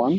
1।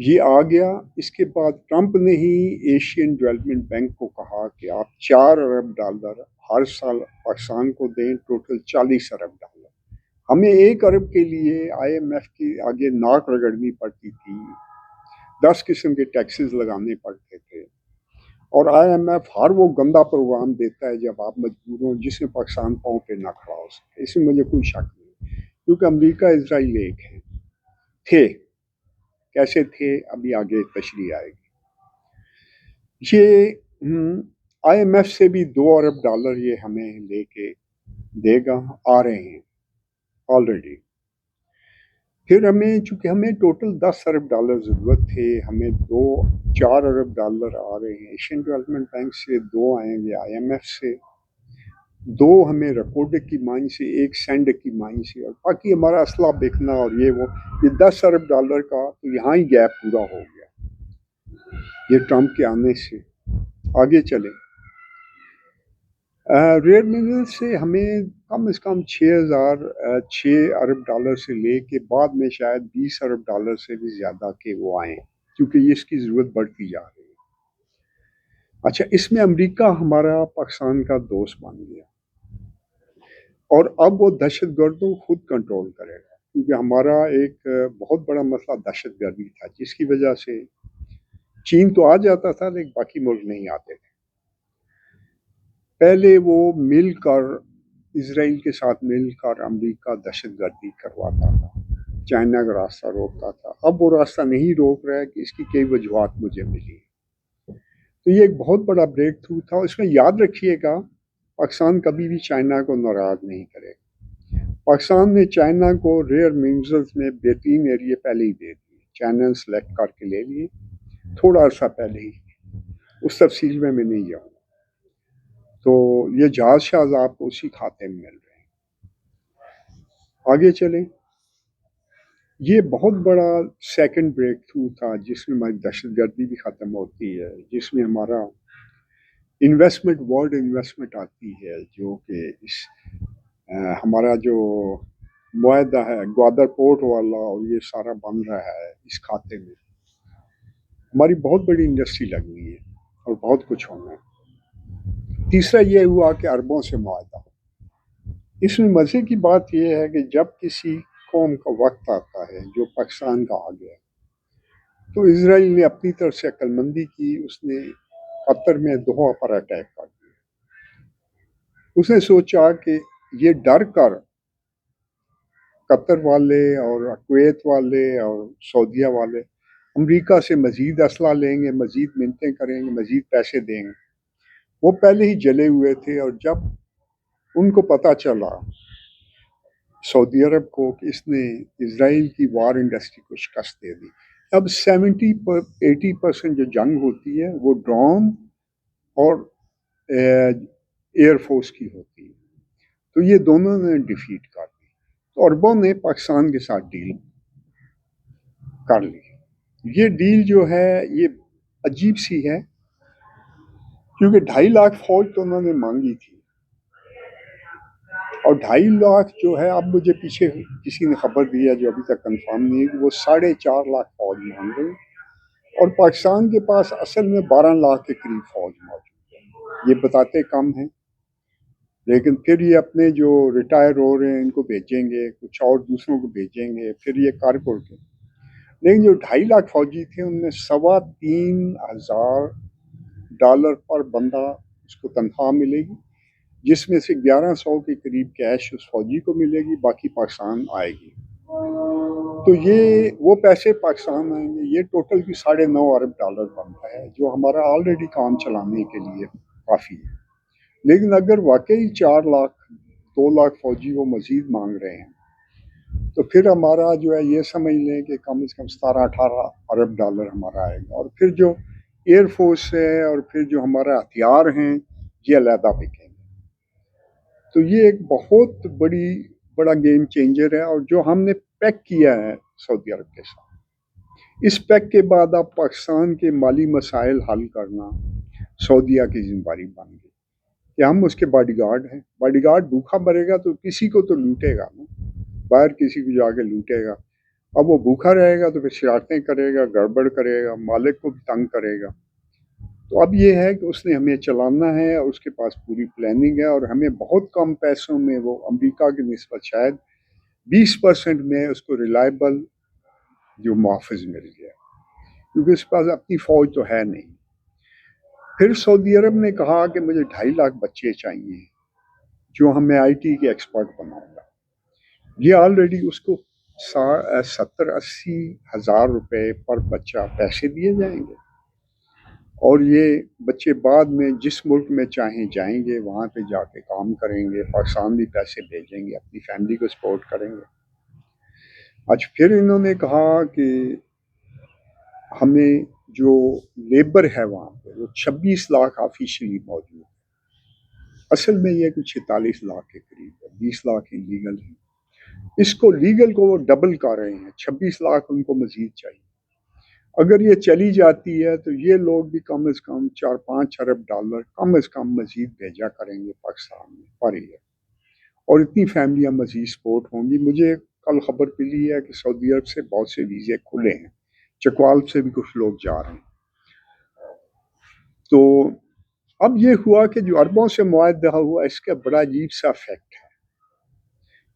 یہ آ گیا۔ اس کے بعد ٹرمپ نے ہی ایشین ڈیولپمنٹ بینک کو کہا کہ آپ $4 ارب ہر سال پاکستان کو دیں، ٹوٹل $40 ارب۔ ہمیں $1 ارب کے لیے آئی ایم ایف کے آگے ناک رگڑنی پڑتی تھی، 10 قسم کے ٹیکسز لگانے پڑتے تھے، اور آئی ایم ایف ہر وہ گندا پروگرام دیتا ہے جب آپ مجبور ہوں، جس میں پاکستان پاؤں پہ نہ کھڑا ہو سکے۔ اس میں مجھے کوئی شک نہیں، کیونکہ امریکہ اسرائیل ایک ہے، تھے، کیسے تھے ابھی آگے تشریح آئے گی۔ یہ آئی ایم ایف سے بھی $2 ارب یہ ہمیں لے کے دے گا، آ رہے ہیں آلریڈی۔ پھر چونکہ ہمیں ٹوٹل $10 ارب ضرورت تھے، ہمیں $4 ارب آ رہے ہیں ایشین ڈیولپمنٹ بینک سے، 2 آئیں گے آئی ایم ایف سے، 2 ہمیں رپورٹ کی مائن سے، 1 سینڈ کی مائن سے، اور باقی ہمارا اسلحہ بیچنا اور یہ $10 ارب کا تو یہاں ہی گیپ پورا ہو گیا یہ ٹرمپ کے آنے سے۔ آگے چلیں، ریئر منرل سے ہمیں کم از کم $6 ارب سے لے کے بعد میں شاید $20 ارب سے بھی زیادہ کے وہ آئیں، کیونکہ اس کی ضرورت بڑھتی جا رہی ہے۔ اچھا، اس میں امریکہ ہمارا پاکستان کا دوست بن گیا، اور اب وہ دہشت گردوں خود کنٹرول کرے گا، کیونکہ ہمارا ایک بہت بڑا مسئلہ دہشت گردی تھا، جس کی وجہ سے چین تو آ جاتا تھا لیکن باقی ملک نہیں آتے تھے۔ پہلے وہ مل کر اسرائیل کے ساتھ مل کر امریکہ دہشت گردی کرواتا تھا، چائنا کا راستہ روکتا تھا۔ اب وہ راستہ نہیں روک رہا ہے، کہ اس کی کئی وجوہات مجھے ملی۔ تو یہ ایک بہت بڑا بریک تھرو تھا۔ اس میں یاد رکھیے گا، پاکستان کبھی بھی چائنا کو ناراض نہیں کرے گا۔ پاکستان نے چائنا کو ریئر منرلز میں بہترین ایریا پہلے ہی دے دیے، چائنا نے سلیکٹ کر کے لے لیے تھوڑا عرصہ پہلے ہی، اس تفصیل میں نہیں جاؤں گا۔ تو یہ جہاز شاز آپ کو اسی کھاتے میں مل رہے ہیں۔ آگے چلیں، یہ بہت بڑا سیکنڈ بریک تھرو تھا، جس میں ہماری دہشت گردی بھی ختم ہوتی ہے، جس میں ہمارا انویسٹمنٹ، ورلڈ انویسٹمنٹ آتی ہے، جو کہ ہمارا جو معاہدہ ہے گوادر پورٹ والا، اور یہ سارا بن رہا ہے اس کھاتے میں۔ ہماری بہت بڑی انڈسٹری لگنی ہے اور بہت کچھ ہونا ہے۔ تیسرا یہ ہوا کہ عربوں سے معاہدہ۔ اس میں مزے کی بات یہ ہے کہ جب کسی قوم کا وقت آتا ہے جو پاکستان کا آ گیا، تو اسرائیل نے اپنی طرف سے عقل مندی کی، اس نے قطر میں دوحہ پر اٹیک کر دیا۔ اس نے سوچا کہ یہ ڈر کر قطر والے اور کویت والے اور سعودیہ والے امریکہ سے مزید اسلحہ لیں گے، مزید منتیں کریں گے، مزید پیسے دیں گے۔ وہ پہلے ہی جلے ہوئے تھے، اور جب ان کو پتہ چلا سعودی عرب کو کہ اس نے اسرائیل کی وار انڈسٹری کو شکست دے دی۔ اب 70-80% جو جنگ ہوتی ہے وہ ڈرون اور ایئر فورس کی ہوتی ہے، تو یہ دونوں نے ڈیفیٹ کر دی۔ تو عربوں نے پاکستان کے ساتھ ڈیل کر لی۔ یہ ڈیل جو ہے یہ عجیب سی ہے، کیونکہ 2.5 لاکھ فوج تو انہوں نے مانگی تھی، اور 2.5 لاکھ جو ہے، اب مجھے پیچھے کسی نے خبر دی ہے جو ابھی تک کنفرم نہیں ہے، کہ وہ 4.5 لاکھ فوج مانگ رہے ہیں، اور پاکستان کے پاس اصل میں 12 لاکھ کے قریب فوج موجود ہے۔ یہ بتاتے کم ہیں، لیکن پھر یہ اپنے جو ریٹائر ہو رہے ہیں ان کو بھیجیں گے، کچھ اور دوسروں کو بھیجیں گے، پھر یہ کر کے، لیکن جو 2.5 لاکھ فوجی تھے ان میں $3,500 پر بندہ اس کو تنخواہ ملے گی، جس میں سے 1100 کے قریب کیش اس فوجی کو ملے گی، باقی پاکستان آئے گی۔ تو یہ وہ پیسے پاکستان آئیں گے، یہ ٹوٹل کی $9.5 ارب بنتا ہے، جو ہمارا آلریڈی کام چلانے کے لیے کافی ہے۔ لیکن اگر واقعی 4 لاکھ 2 لاکھ فوجی وہ مزید مانگ رہے ہیں، تو پھر ہمارا جو ہے یہ سمجھ لیں کہ کم از کم $17-18 ارب ہمارا آئے گا، اور پھر جو ایئر فورس ہے اور پھر جو ہمارا ہتھیار ہیں یہ علیحدہ بکیں گے۔ تو یہ ایک بہت بڑا گیم چینجر ہے، اور جو ہم نے پیک کیا ہے سعودی عرب کے ساتھ، اس پیک کے بعد اب پاکستان کے مالی مسائل حل کرنا سعودیہ کی ذمہ داری بن گئی، کہ ہم اس کے باڈی گارڈ ہیں۔ باڈی گارڈ بھوکا مرے گا تو کسی کو تو لوٹے گا نا، باہر کسی کو جا کے لوٹے گا، اب وہ بھوکا رہے گا تو پھر شرارتیں کرے گا، گڑبڑ کرے گا، مالک کو بھی تنگ کرے گا. تو اب یہ ہے کہ اس نے ہمیں چلانا ہے اور اس کے پاس پوری پلاننگ ہے، اور ہمیں بہت کم پیسوں میں وہ امریکہ کی نسبت شاید 20% میں اس کو ریلائبل جو محافظ مل گیا، کیونکہ اس کے پاس اپنی فوج تو ہے نہیں. پھر سعودی عرب نے کہا کہ مجھے 2.5 لاکھ بچے چاہیے جو ہم میں آئی ٹی کے ایکسپرٹ بناؤں گا. یہ آلریڈی اس کو 70-80 ہزار روپے پر بچہ پیسے دیے جائیں گے، اور یہ بچے بعد میں جس ملک میں چاہیں جائیں گے، وہاں پہ جا کے کام کریں گے، پاکستان بھی پیسے بھیجیں گے، اپنی فیملی کو سپورٹ کریں گے. آج پھر انہوں نے کہا کہ ہمیں جو لیبر ہے وہاں پہ وہ 26 لاکھ آفیشلی موجود ہے، اصل میں یہ کچھ 46 لاکھ کے قریب ہے، 20 لاکھ انلیگل ہیں. اس کو لیگل کو وہ ڈبل کر رہے ہیں، 26 لاکھ ان کو مزید چاہیے. اگر یہ چلی جاتی ہے تو یہ لوگ بھی کم از کم 4-5 ارب ڈالر کم از کم مزید بھیجا کریں گے پاکستان میں پر ایئر، اور اتنی فیملیاں مزید سپورٹ ہوں گی. مجھے کل خبر ملی ہے کہ سعودی عرب سے بہت سے ویزے کھلے ہیں، چکوال سے بھی کچھ لوگ جا رہے ہیں. تو اب یہ ہوا کہ جو عربوں سے معاہدہ ہوا، اس کا بڑا عجیب سا فیکٹ ہے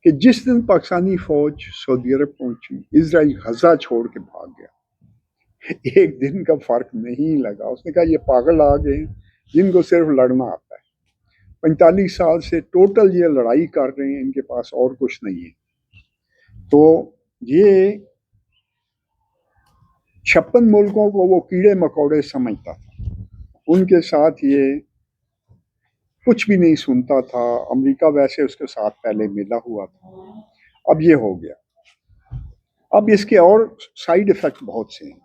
کہ جس دن پاکستانی فوج سعودی عرب پہنچی، اسرائیل غزہ چھوڑ کے بھاگ گیا. ایک دن کا فرق نہیں لگا. اس نے کہا یہ پاگل آ گئے ہیں جن کو صرف لڑنا آتا ہے، 45 سال سے ٹوٹل یہ لڑائی کر رہے ہیں، ان کے پاس اور کچھ نہیں ہے. تو یہ 56 ملکوں کو وہ کیڑے مکوڑے سمجھتا تھا، ان کے ساتھ یہ کچھ بھی نہیں سنتا تھا. امریکہ ویسے اس کے ساتھ پہلے ملا ہوا تھا، اب یہ ہو گیا. اب اس کے اور سائیڈ ایفیکٹ بہت سے ہیں.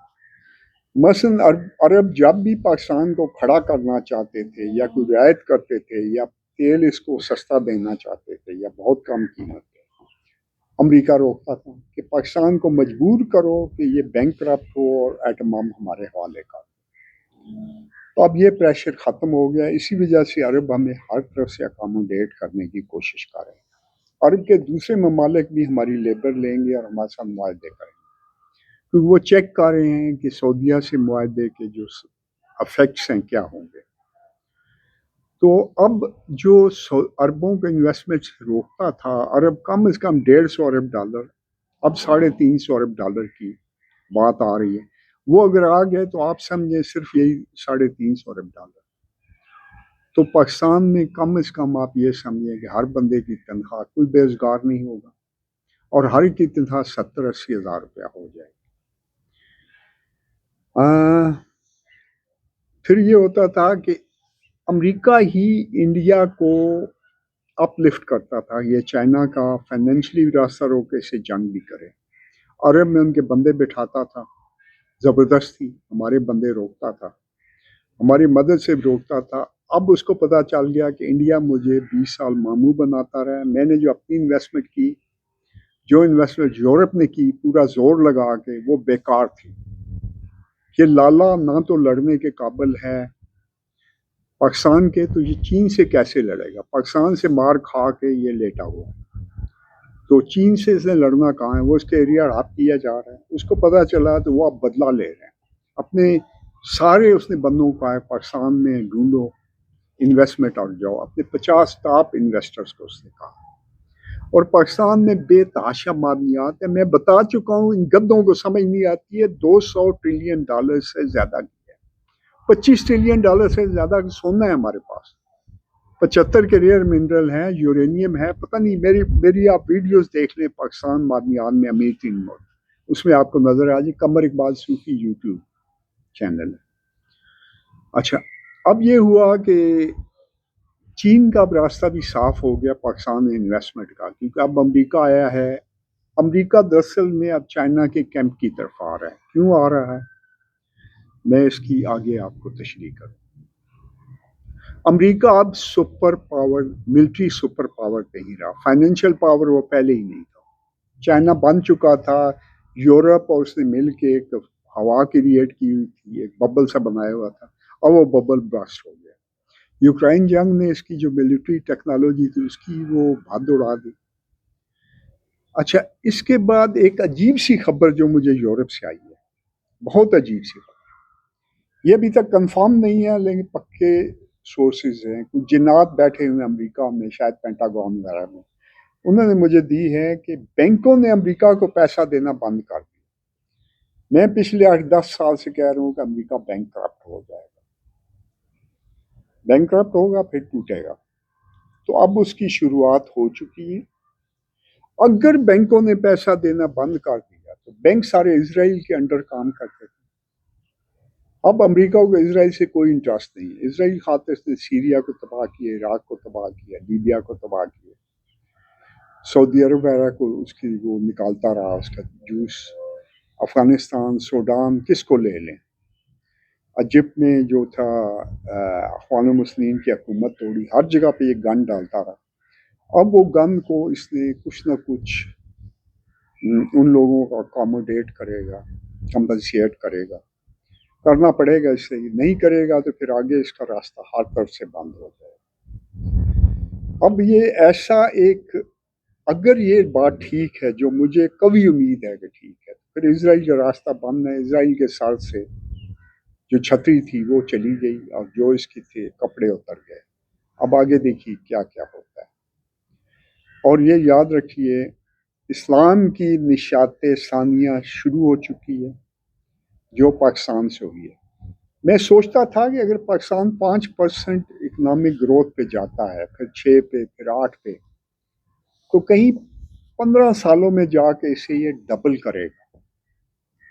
مثلا عرب جب بھی پاکستان کو کھڑا کرنا چاہتے تھے یا کوئی رعایت کرتے تھے یا تیل اس کو سستا دینا چاہتے تھے یا بہت کم قیمت پہ، امریکہ روکتا تھا کہ پاکستان کو مجبور کرو کہ یہ بینک کرپٹ ہو اور ایٹم بم ہمارے حوالے کر. تو اب یہ پریشر ختم ہو گیا. اسی وجہ سے عرب ہمیں ہر طرف سے اکاموڈیٹ کرنے کی کوشش کر رہے ہیں. عرب کے دوسرے ممالک بھی ہماری لیبر لیں گے اور ہمارے ساتھ معاہدے کریں گے، کیونکہ وہ چیک کر رہے ہیں کہ سعودیہ سے معاہدے کے جو افیکٹس ہیں کیا ہوں گے. تو اب جو عربوں کے انویسٹمنٹ روکتا تھا، عرب کم از کم 150 ارب ڈالر، اب 350 ارب ڈالر کی بات آ رہی ہے. وہ اگر آ گئے تو آپ سمجھیں صرف یہی 350 ارب ڈالر. تو پاکستان میں کم از کم آپ یہ سمجھیں کہ ہر بندے کی تنخواہ، کوئی بے روزگار نہیں ہوگا، اور ہر کی تنخواہ 70-80 ہزار روپیہ ہو جائے گی. پھر یہ ہوتا تھا کہ امریکہ ہی انڈیا کو اپ لفٹ کرتا تھا. یہ چائنا کا فائنینشلی راستہ روکے سے جنگ بھی کرے، عرب میں ان کے بندے بٹھاتا تھا، زبردستی ہمارے بندے روکتا تھا، ہماری مدد سے بھی روکتا تھا. اب اس کو پتہ چل گیا کہ انڈیا مجھے 20 سال ماموں بناتا رہا ہے. میں نے جو اپنی انویسٹمنٹ کی، جو انویسٹمنٹ یورپ نے کی پورا زور لگا کے، وہ بیکار تھی. یہ لالا نہ تو لڑنے کے قابل ہے پاکستان کے، تو یہ چین سے کیسے لڑے گا؟ پاکستان سے مار کھا کے یہ لیٹا ہوا ہے، تو چین سے اس نے لڑنا کہاں ہے؟ وہ اس کے ایریا ہڑپ کیا جا رہا ہے. اس کو پتہ چلا تو وہ اب بدلہ لے رہے ہیں. اپنے سارے اس نے بندوں کا ہے پاکستان میں ڈھونڈو انویسٹمنٹ اور جاؤ، اپنے 50 ٹاپ انویسٹرز کو اس نے کہا. اور پاکستان میں بے تحاشا معدنیات ہے. میں بتا چکا ہوں، ان گدوں کو سمجھ نہیں آتی ہے. 200 ٹریلین ڈالر سے زیادہ کی ہے، 25 ٹریلین ڈالر سے زیادہ سونا ہے ہمارے پاس، 75 کے ریئر منرل ہیں، یورینیم ہے. پتہ نہیں، میری آپ ویڈیوز دیکھ لیں، پاکستان معدنیات میں امیر ترین ملک، اس میں آپ کو نظر آ جائے. قمر اقبال صوفی یوٹیوب چینل ہے. اچھا، اب یہ ہوا کہ چین کا اب راستہ بھی صاف ہو گیا پاکستان میں انویسٹمنٹ کا، کیونکہ اب امریکہ آیا ہے. امریکہ دراصل میں اب چائنا کے کیمپ کی طرف آ رہا ہے. کیوں آ رہا ہے؟ میں اس کی آگے آپ کو تشریح کروں. امریکہ اب super power, military super power پہ ہی رہا. فائنینشیل پاور وہ پہلے ہی نہیں تھا. چائنا بن چکا تھا. یورپ اور اس نے مل کے ایک ہوا کریٹ کی ہوئی تھی، ایک ببل سا بنایا ہوا تھا، اور وہ ببل برسٹ ہو گیا. یوکرائن جنگ نے اس کی جو ملٹری ٹیکنالوجی تھی اس کی وہ بھد اڑا دی. اچھا، اس کے بعد ایک عجیب سی خبر جو مجھے یورپ سے آئی ہے، بہت عجیب سی خبر، یہ ابھی تک کنفرم نہیں ہے لیکن پکے سورسز ہیں، کچھ جنات بیٹھے ہوئے ہیں امریکہ میں، شاید پینٹاگون وغیرہ میں، انہوں نے مجھے دی ہے کہ بینکوں نے امریکہ کو پیسہ دینا بند کر دیا۔ میں پچھلے 8-10 سال سے کہہ رہا ہوں کہ امریکہ بینک کرپٹ ہو جائے گا، بینک کرپٹ ہوگا پھر ٹوٹے گا، تو اب اس کی شروعات ہو چکی ہے۔ اگر بینکوں نے پیسہ دینا بند کر دیا تو بینک سارے اسرائیل کے انڈر کام کرتے تھے، اب امریکہ کو اسرائیل سے کوئی انٹرسٹ نہیں ہے، اسرائیل خاطر سے سیریا کو تباہ کیا، عراق کو تباہ کیا، لیبیا کو تباہ کیا، سعودی عرب وغیرہ کو اس کی وہ نکالتا رہا اس کا جوس، افغانستان، سوڈان، کس کو لے لیں، ایجپٹ میں جو تھا اخوان المسلمین کی حکومت توڑی، ہر جگہ پہ یہ گن ڈالتا رہا، اب وہ گن کو اس نے کچھ نہ کچھ ان لوگوں کو اکاموڈیٹ کرے گا، کمپنسیٹ کرے گا، کرنا پڑے گا، اس سے نہیں کرے گا تو پھر آگے اس کا راستہ ہر طرف سے بند ہو جائے گا۔ اب یہ ایسا ایک، اگر یہ بات ٹھیک ہے جو مجھے کبھی امید ہے کہ ٹھیک ہے، پھر اسرائیل کا راستہ بند ہے، اسرائیل کے سر سے جو چھتری تھی وہ چلی گئی اور جو اس کی تھے کپڑے اتر گئے، اب آگے دیکھیے کیا کیا ہوتا ہے۔ اور یہ یاد رکھیے اسلام کی نشات ثانیہ شروع ہو چکی ہے جو پاکستان سے ہوئی ہے۔ میں سوچتا تھا کہ اگر پاکستان 5% اکنامک گروتھ پہ جاتا ہے، پھر 6 پہ، پھر 8 پہ، تو کہیں 15 سالوں میں جا کے اسے یہ ڈبل کرے گا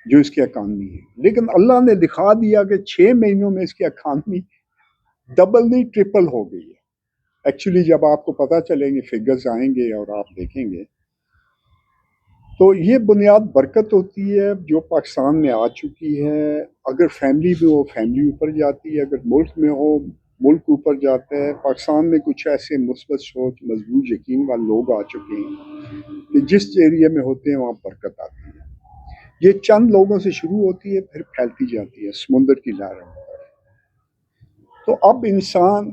جو اس کی اکانومی ہے، لیکن اللہ نے دکھا دیا کہ 6 مہینوں میں اس کی اکانومی ڈبل نہیں ٹرپل ہو گئی ہے۔ ایکچولی جب آپ کو پتہ چلیں گے، فگرز آئیں گے اور آپ دیکھیں گے، تو یہ بنیاد برکت ہوتی ہے جو پاکستان میں آ چکی ہے۔ اگر فیملی میں ہو فیملی اوپر جاتی ہے، اگر ملک میں ہو ملک اوپر جاتا ہے۔ پاکستان میں کچھ ایسے مثبت سوچ، مضبوط یقین والے لوگ آ چکے ہیں کہ جس ایریا میں ہوتے ہیں وہاں برکت آتی ہے۔ یہ چند لوگوں سے شروع ہوتی ہے پھر پھیلتی جاتی ہے سمندر کی لہروں میں۔ تو اب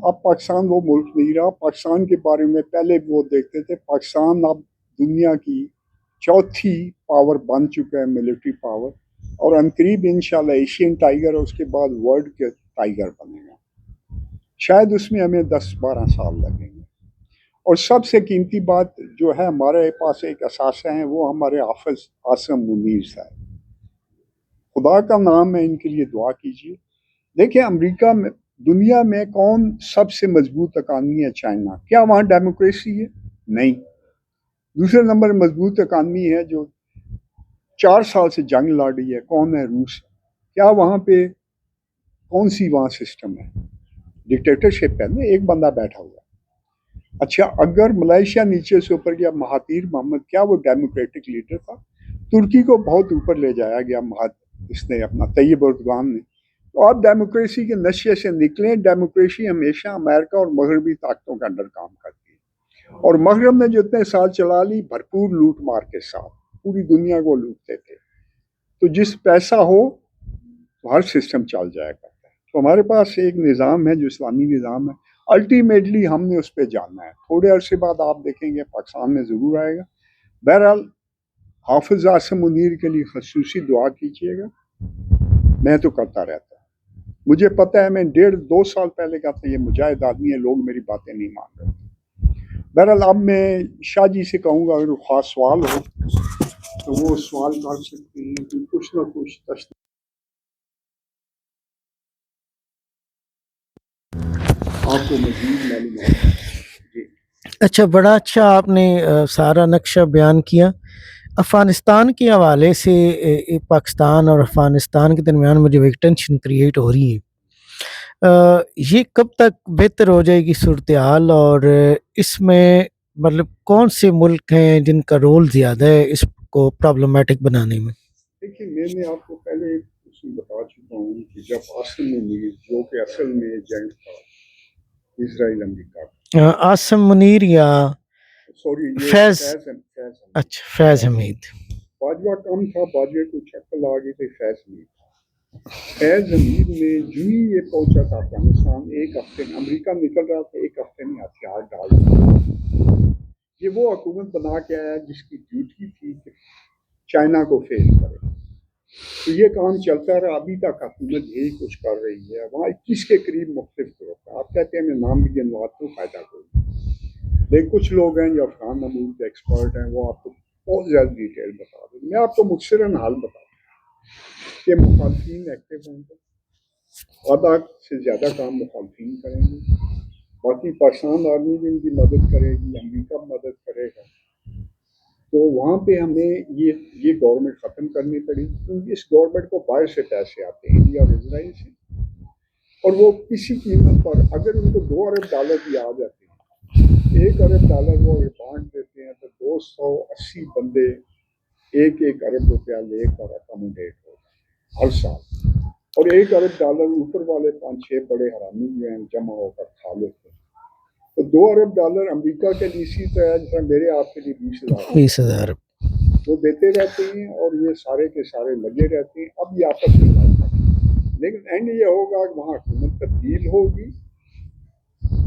اب پاکستان وہ ملک نہیں رہا۔ پاکستان کے بارے میں پہلے وہ دیکھتے تھے، پاکستان اب دنیا کی چوتھی پاور بن چکا ہے، ملٹری پاور، اور عنقریب انشاءاللہ ایشین ٹائیگر، اور اس کے بعد ورلڈ کے ٹائیگر بنے گا۔ شاید اس میں ہمیں 10-12 سال لگیں گے۔ اور سب سے قیمتی بات جو ہے، ہمارے پاس ایک اثاثہ ہیں، وہ ہمارے حافظ عاصم منیر صاحب، خدا کا نام ہے، ان کے لیے دعا کیجیے۔ دیکھیں امریکہ میں، دنیا میں کون سب سے مضبوط اکانومی ہے؟ چائنا۔ کیا وہاں ڈیموکریسی ہے؟ نہیں۔ دوسرے نمبر مضبوط اکانومی ہے جو 4 سال سے جنگ لڑ رہی ہے، کون ہے؟ روس۔ کیا وہاں پہ کون سی وہاں سسٹم ہے؟ ڈکٹیٹرشپ ہے نا، ایک بندہ بیٹھا ہوا۔ اچھا، اگر ملائیشیا نیچے سے اوپر گیا، مہاتیر محمد، کیا وہ ڈیموکریٹک لیڈر تھا؟ ترکی کو بہت اوپر لے جایا گیا اس نے، اپنا طیب اردوغان نے۔ تو آپ ڈیموکریسی کے نشے سے نکلیں۔ ڈیموکریسی ہمیشہ امریکہ اور مغربی طاقتوں کے انڈر کام کرتی ہے، اور مغرب نے جو اتنے سال چلا لی بھرپور لوٹ مار کے ساتھ، پوری دنیا کو لوٹتے تھے۔ تو جس پیسہ ہو تو ہر سسٹم چل جایا کرتا ہے۔ تو ہمارے پاس ایک نظام ہے جو اسلامی نظام ہے، الٹیمیٹلی ہم نے اس پہ جاننا ہے۔ تھوڑے عرصے بعد آپ دیکھیں گے پاکستان میں ضرور آئے گا۔ بہرحال حافظ عاصم منیر کے لیے خصوصی دعا کیجیے گا، میں تو کرتا رہتا ہوں۔ مجھے پتہ ہے، میں 1.5-2 سال پہلے کا تھا، یہ مجاہد آدمی ہے، لوگ میری باتیں نہیں مان رہے۔ بہرحال اب میں شاہ جی سے کہوں گا اگر کوئی خاص سوال ہو تو وہ سوال کر سکتے ہیں، کہ کچھ نہ کچھ آپ کو مزید معلومات۔ جی اچھا، بڑا اچھا آپ نے سارا نقشہ بیان کیا۔ افغانستان کے حوالے سے پاکستان اور افغانستان کے درمیان مجھے ایک ٹینشن کریٹ ہو رہی ہے، یہ کب تک بہتر ہو جائے گی صورتحال، اور اس میں مطلب کون سے ملک ہیں جن کا رول زیادہ ہے اس کو پرابلمٹک بنانے میں؟ دیکھیے، میں نے آپ کو پہلے بتا چکا ہوں کہ جب عاصم منیر، جو کہ اصل میں ایجنٹ تھا اسرائیل امریکہ کا، عاصم منیر یا سوری یہ فیض؟ فیض اچھا، فیض حمید۔ باجوہ کم تھا، باجوہ کو چکر آ گئی تھی، فیض حمید تھا۔ فیض حمید نے جو ہی یہ پہنچا تھا افغانستان، ایک ہفتے میں امریکہ نکل رہا تھا، ایک ہفتے میں ہتھیار ڈال دیا۔ یہ وہ حکومت بنا کے آیا جس کی ڈیوٹی تھی کہ چائنا کو فیل کرے. تو یہ کام چلتا رہا ابھی تک حکومت یہی کچھ کر رہی ہے. وہاں 21 کے قریب مختلف گروپ ہیں. آپ کہتے ہیں میں نام بھی گنواتا ہوں, فائدہ کوئی نہیں. لیکن کچھ لوگ ہیں جو افغان امور کے ایکسپرٹ ہیں, وہ آپ کو بہت زیادہ ڈیٹیل بتا دیں. میں آپ کو مختصراً حال بتا دوں کہ مخالفین ایکٹیو ہوں گے, آدھا سے زیادہ کام مخالفین کریں گے, باقی پاکستان آرمی بھی ان کی مدد کرے گی, امریکہ مدد کرے گا. تو وہاں پہ ہمیں یہ گورنمنٹ ختم کرنی پڑی, کیونکہ اس گورنمنٹ کو باہر سے پیسے آتے ہیں, انڈیا اور اسرائیل سے, اور وہ کسی قیمت پر اگر ان کو $2 ارب بھی آ جاتے ہیں, $1 ارب وہ بانٹ دیتے ہیں تو 280 بندے 1 ارب روپیہ لے کر اکاموڈیٹ ہوگا ہر سال, اور $1 ارب اوپر والے 5-6 بڑے حرامی جو ہیں جمع ہو کر کھا لیتے ہیں. تو $2 ارب امریکہ کے لیے اسی طرح جیسا میرے آپ کے لیے 20,000 وہ دیتے رہتے ہیں, اور یہ سارے کے سارے لگے رہتے ہیں. اب یہ آپس میں لڑ پڑتے ہیں, لیکن اینڈ یہ ہوگا کہ وہاں حکومت تبدیل ہوگی.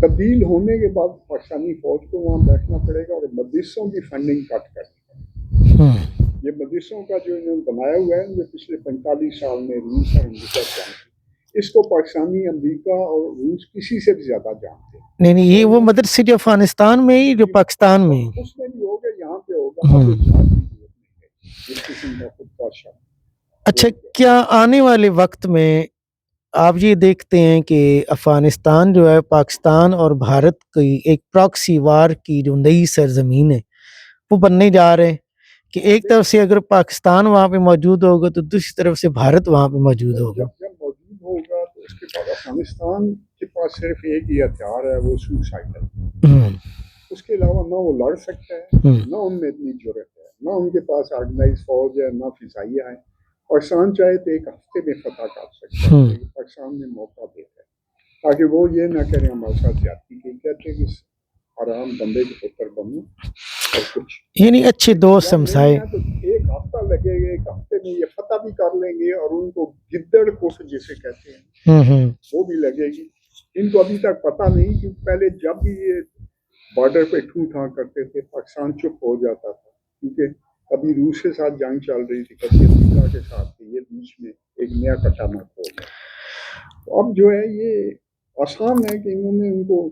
تبدیل ہونے کے بعد پاکستانی فوج کو وہاں بیٹھنا پڑے گا, اور مدرسوں کی فنڈنگ کٹ کرنی پڑے گی. یہ مدرسوں کا جو انہوں نے بنایا ہوا ہے, جو پچھلے 45 سال میں روس اور امریکہ جانتے ہیں, اس کو پاکستانی, امریکہ اور روس کسی سے بھی زیادہ جانتے ہیں. نہیں, یہ وہ مدرسے جو افغانستان میں ہی جو پاکستان میں, اس میں بھی ہوگا, یہاں پہ ہوگا. اس قسم کا خود بادشاہ. اچھا, کیا آنے والے وقت میں آپ یہ دیکھتے ہیں کہ افغانستان جو ہے پاکستان اور بھارت کی ایک پراکسی وار کی جو نئی سرزمین ہے وہ بننے جا رہے ہیں, کہ ایک طرف سے اگر پاکستان وہاں پہ موجود ہوگا تو دوسری طرف سے بھارت وہاں پہ موجود ہوگا. جب موجود ہوگا تو اس کے بعد افغانستان کے پاس صرف ایک ہی ہتھیار ہے, وہ سوسائڈ ہے. اس کے علاوہ نہ وہ لڑ سکتا ہے, نہ ان میں اتنی جرت ہے, نہ ان کے پاس آرگنائز فوج ہے, نہ فضائیہ ہے. پاکستان چاہے تو ایک ہفتے میں فتح کر سکتا ہے, لیکن پاکستان نے موقع دیتا ہے تاکہ وہ یہ نہ کریں ہمارے ساتھ زیادتی کی. کہتے ہیں کہ آرام بندے کے پتر بنو اور کچھ یعنی اچھے دوست سمسائے. تو ایک ہفتہ لگے گا, ایک ہفتے میں یہ فتح بھی کر لیں گے, اور ان کو گدڑ کوٹ جسے کہتے ہیں وہ بھی لگے گی. ان کو ابھی تک پتہ نہیں, کیونکہ پہلے جب بھی یہ بارڈر پہ ٹھو ٹھا کرتے تھے پاکستان چپ ہو جاتا تھا, کیونکہ کبھی روس کے ساتھ جنگ چل رہی تھی, کبھی امریکہ کے ساتھ تھی, یہ بیچ میں ایک نیا کٹا نہ کھول گیا. تو اب جو ہے یہ آسان ہے کہ انہوں نے ان کو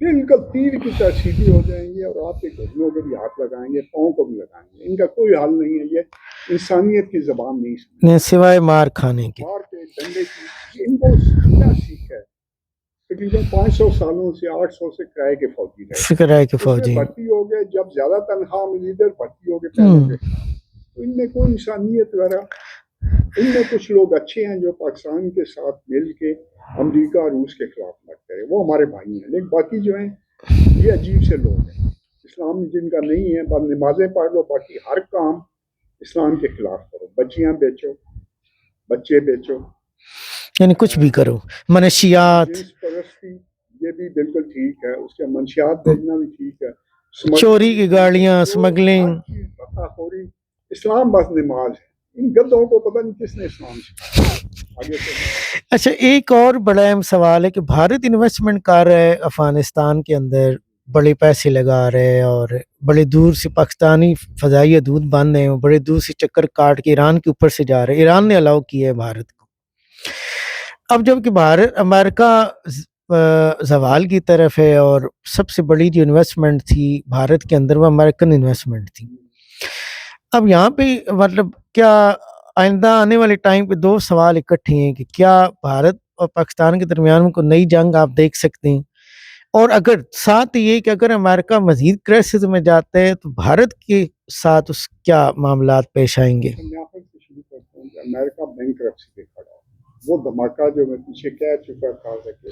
بالکل تیر کی طرح سیدھی ہو جائیں گے, اور آپ کے گھٹنوں کو بھی ہاتھ لگائیں گے, پاؤں کو بھی لگائیں گے. ان کا کوئی حل نہیں ہے, یہ انسانیت کی زبان نہیں سمجھتے, سوائے مار کھانے کے. مار کے ڈنڈے کی. ان کو کیا سیکھ ہے؟ تقریباً 500 سالوں سے 800 سے کرائے کے فوجی رہے, کرائے کے اس میں فوجی بھرتی ہو گئے. جب زیادہ تنخواہ ملی ادھر بھرتی ہو گئے پہلے کے خلاف. تو ان میں کوئی انسانیت وغیرہ, ان میں کچھ لوگ اچھے ہیں جو پاکستان کے ساتھ مل کے امریکہ اور روس کے خلاف لڑتے رہے, وہ ہمارے بھائی ہیں. لیکن باقی جو ہیں یہ عجیب سے لوگ ہیں, اسلام جن کا نہیں ہے, بس نمازیں پڑھ لو, باقی ہر کام اسلام کے خلاف کرو. بچیاں بیچو, بچے بیچو, یعنی کچھ بھی کرو. منشیات, جنس پرستی یہ بھی بالکل ٹھیک ہے, اس کے منشیات بیچنا بھی ٹھیک ہے, چوری کی گاڑیاں, اسمگلنگ. اسلام بس نماز ہے. ان گدوں کو پتہ نہیں کس نے اسلام سکھایا. اچھا, ایک اور بڑا اہم سوال ہے کہ بھارت انویسٹمنٹ کر رہا ہے افغانستان کے اندر, بڑے پیسے لگا رہے ہیں, اور بڑے دور سے پاکستانی فضائی حدود بند ہیں, بڑے دور سے چکر کاٹ کے ایران کے اوپر سے جا رہے ہیں. ایران نے الاؤ کیا ہے بھارت کو. اب جب کہ بھارت, امریکہ زوال کی طرف ہے, اور سب سے بڑی جو انویسٹمنٹ تھی بھارت کے اندر وہ امریکن انویسٹمنٹ تھی. اب یہاں پہ مطلب کیا آئندہ آنے والے ٹائم پہ دو سوال اکٹھے ہیں کہ کیا بھارت اور پاکستان کے درمیان میں کوئی نئی جنگ آپ دیکھ سکتے ہیں, اور اگر ساتھ یہ کہ اگر امریکہ مزید کرائسس میں جاتا ہے تو بھارت کے ساتھ اس کیا معاملات پیش آئیں گے؟ امریکہ بینکرپسی پہ کھڑا ہے. وہ دھماکہ جو میں پیچھے کہہ چکا تھا کہ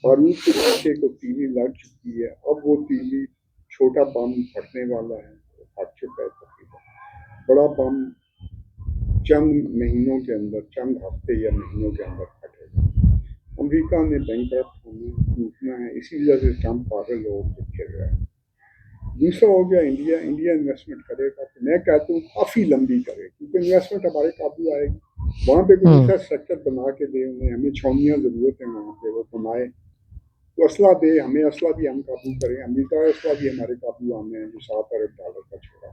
بارود کے پیچھے کو تیلی لگ چکی ہے, اب وہ تیلی چھوٹا بم پھٹنے والا ہے, پھٹ چکا ہے تقریباً. بڑا بم چند مہینوں کے اندر, چند ہفتے یا مہینوں کے اندر پھٹے گا. امریکہ نے بینکرپٹ ٹوٹنا ہے, اسی وجہ سے ٹرمپ پاگل ہو کے پھر رہا ہے. دوسرا ہو گیا انڈیا. انڈیا انویسٹمنٹ کرے گا تو میں کہتا ہوں کافی لمبی کرے, کیونکہ انویسٹمنٹ ہمارے قابو آئے گی. وہاں پہ کوئی انفراسٹرکچر بنا کے دے انہیں, ہمیں چھاؤنیاں ضرورت ہیں وہاں پہ, وہ بنائے, تو اسلحہ دے ہمیں، اسلحہ بھی ہم قابو کریں، امریکہ کا اسلحہ بھی ہمارے قابو میں ہے جو $7 ارب کا چھوڑا.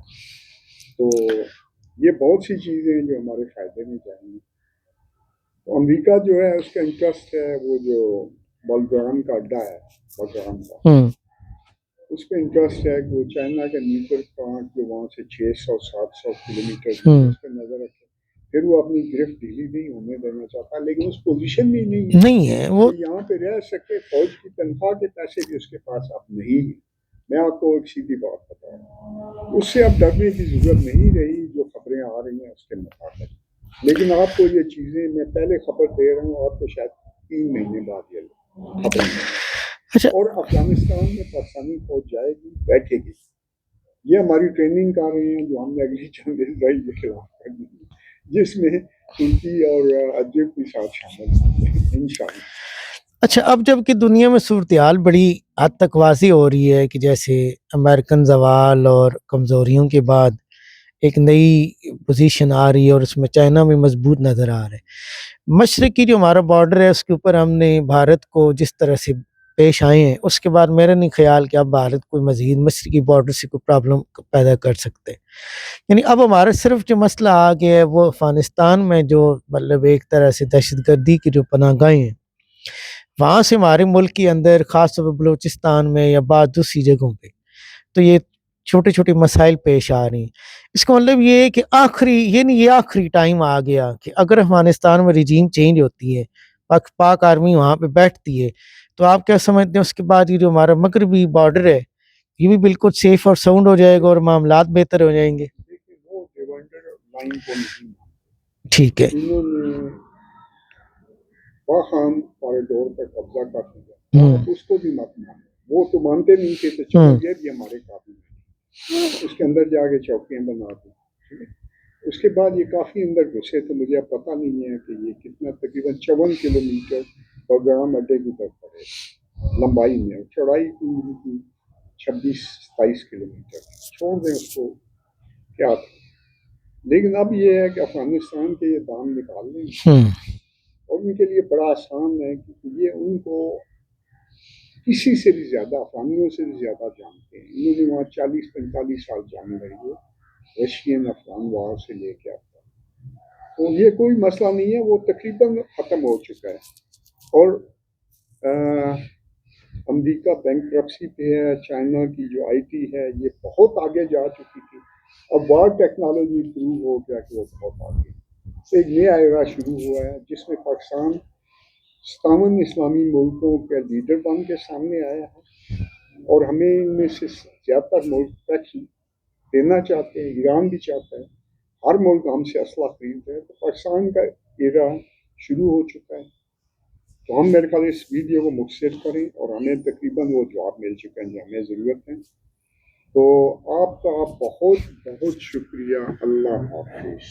تو یہ بہت سی چیزیں ہیں جو ہمارے فائدے میں جائیں گی. تو امریکہ جو ہے اس کا انٹرسٹ ہے وہ جو بلگرام کا اڈا ہے، بلگرام کا، اس پہ انٹرسٹ ہے کہ وہ چائنا کے نیوکلیر پلانٹ جو وہاں سے 600-700 کلومیٹر اس پہ نظر رکھے. پھر وہ اپنی گرفت ڈھیلی نہیں ہونے دینا چاہتا، لیکن اس پوزیشن میں نہیں ہے وہ کہ یہاں پہ رہ سکے. فوج کی تنخواہ کے پیسے بھی اس کے پاس اب نہیں ہیں. میں آپ کو ایک سیدھی بات بتا رہا ہوں، اس سے اب ڈرنے کی ضرورت نہیں رہی جو خبریں آ رہی ہیں اس کے مطابق. لیکن آپ کو یہ چیزیں میں پہلے خبر دے رہا ہوں، آپ کو شاید 3 مہینے بعد یہ خبر ملے. اچھا اور افغانستان میں پاکستانی فوج جائے گی، بیٹھے گی. یہ ہماری ٹریننگ کر رہے ہیں جو ہم نے اگلی چند اسرائیل کے خلاف کرنی ہے، جس میں ترکی اور عجب کے ساتھ شامل ہیں انشاءاللہ. اچھا اب جب کہ دنیا میں صورتحال بڑی حد تک واضح ہو رہی ہے کہ جیسے امریکن زوال اور کمزوریوں کے بعد ایک نئی پوزیشن آ رہی ہے اور اس میں چائنا بھی مضبوط نظر آ رہا ہے. مشرق کی جو ہمارا بارڈر ہے اس کے اوپر ہم نے بھارت کو جس طرح سے پیش آئے ہیں، اس کے بعد میرا نہیں خیال کہ اب بھارت کوئی مزید مشرقی بارڈر سے کوئی پرابلم پیدا کر سکتے. یعنی اب ہمارا صرف جو مسئلہ آ گیا ہے وہ افغانستان میں جو مطلب ایک طرح سے دہشت گردی کی جو پناہ گاہیں ہیں وہاں سے ہمارے ملک کے اندر خاص طور پہ بلوچستان میں یا بعض دوسری جگہوں پہ تو یہ چھوٹے چھوٹے مسائل پیش آ رہے ہیں. اس کا مطلب یہ ہے کہ یہ آخری ٹائم آ گیا کہ اگر افغانستان میں ریجیم چینج ہوتی ہے، پاک آرمی وہاں پہ بیٹھتی ہے، تو آپ کیا سمجھتے ہیں اس کے بعد یہ جو ہمارا مغربی بارڈر ہے یہ بھی بالکل سیف اور ساؤنڈ ہو جائے گا اور معاملات بہتر ہو جائیں گے؟ وہ ڈیوائڈر لائن کو نہیں، ٹھیک ہے. انہوں نے باہم کوریڈور پر قبضہ کر لیا، آپ اس کو بھی مت مانو. وہ تو مانتے نہیں تھے تو چلو یہ بھی ہمارے قابل ہے، اس کے اندر جا کے چوکیاں بنا دی. اس کے بعد یہ کافی اندر گھسے تھے، مجھے اب پتہ نہیں ہے کہ یہ کتنا، تقریباً 54 کلومیٹر بلگرام اڈے کی طرف پڑے لمبائی میں، چوڑائی کی 26-27 کلومیٹر. چھوڑ دیں اس کو، کیا تھا. لیکن اب یہ ہے کہ افغانستان کے یہ دام نکال لیں اور ان کے لیے بڑا آسان ہے کیونکہ یہ ان کو کسی سے بھی زیادہ، افغانیوں سے بھی زیادہ جانتے ہیں. انہوں نے وہاں 40-45 سال جان رہی ہے رشین افغان وار سے لے کے اب تک. تو یہ کوئی مسئلہ نہیں ہے، وہ تقریباً ختم ہو چکا ہے. اور امریکہ بینکرپسی پہ ہے، چائنا کی جو آئی ٹی ہے یہ بہت آگے جا چکی تھی. اب وار ٹیکنالوجی امپروو ہو گیا کہ وہ بہت آگے. ایک نیا ایرا شروع ہوا ہے جس میں پاکستان 57 اسلامی ملکوں کے لیڈر بن کے سامنے آیا ہے اور ہمیں ان میں سے زیادہ تر ملک ٹیکس دینا چاہتے ہیں. ایران بھی چاہتا ہے، ہر ملک ہم سے اسلحہ خرید رہے ہیں. تو پاکستان کا ایرا شروع ہو چکا ہے. تو ہم میرے خیال اس ویڈیو کو مختصر کریں اور ہمیں تقریباً وہ جواب مل چکا ہے جو ہمیں ضرورت ہے. تو آپ کا بہت بہت شکریہ. اللہ حافظ.